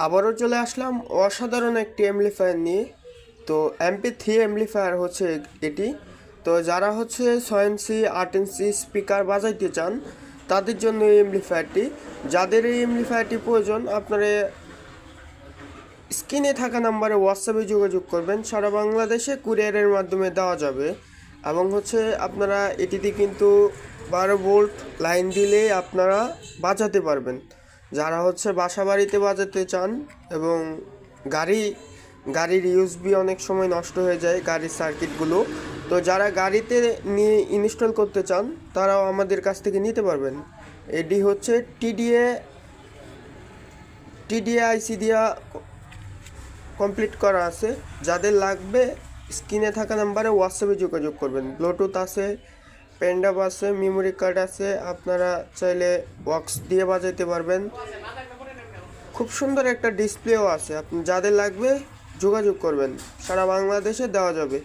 আবারও চলে আসলাম অসাধারণ একটি অ্যাম্পলিফায়ার নিয়ে। তো MP3 অ্যাম্পলিফায়ার হচ্ছে এটি। তো যারা হচ্ছে 6 ইঞ্চি 8 ইঞ্চি স্পিকার বাজাইতে চান তাদের জন্য এই অ্যাম্পলিফায়ারটি। যাদের এই অ্যাম্পলিফায়ারটি প্রয়োজন আপনারা স্ক্রিনে থাকা নাম্বারে হোয়াটসঅ্যাপে যোগাযোগ করবেন, সারা বাংলাদেশে কুরিয়ারের মাধ্যমে দেওয়া যাবে। এবং হচ্ছে আপনারা এটিতে কিন্তু 12 ভোল্ট লাইন দিলে আপনারা বাজাতে পারবেন। যারা হচ্ছে বাসা বাড়িতে বাজাতে চান এবং গাড়ির ইউএসবি অনেক সময় নষ্ট হয়ে যায় গাড়ির সার্কিটগুলো, তো যারা গাড়িতে নিয়ে ইনস্টল করতে চান তারাও আমাদের কাছ থেকে নিতে পারবেন। এটি হচ্ছে টিডিএ আইসি দিয়া কমপ্লিট করা আছে। যাদের লাগবে স্ক্রিনে থাকা নাম্বারে হোয়াটসঅ্যাপে যোগাযোগ করবেন। ব্লুটুথ আছে, পেনড্রাইভ আছে, মেমোরি কার্ড আছে, আপনারা চাইলে বক্স দিয়ে বাজাইতে পারবেন। খুব সুন্দর একটা ডিসপ্লেও আছে। আপনি যাদের লাগবে যোগাযোগ করবেন, সারা বাংলাদেশে দেওয়া যাবে।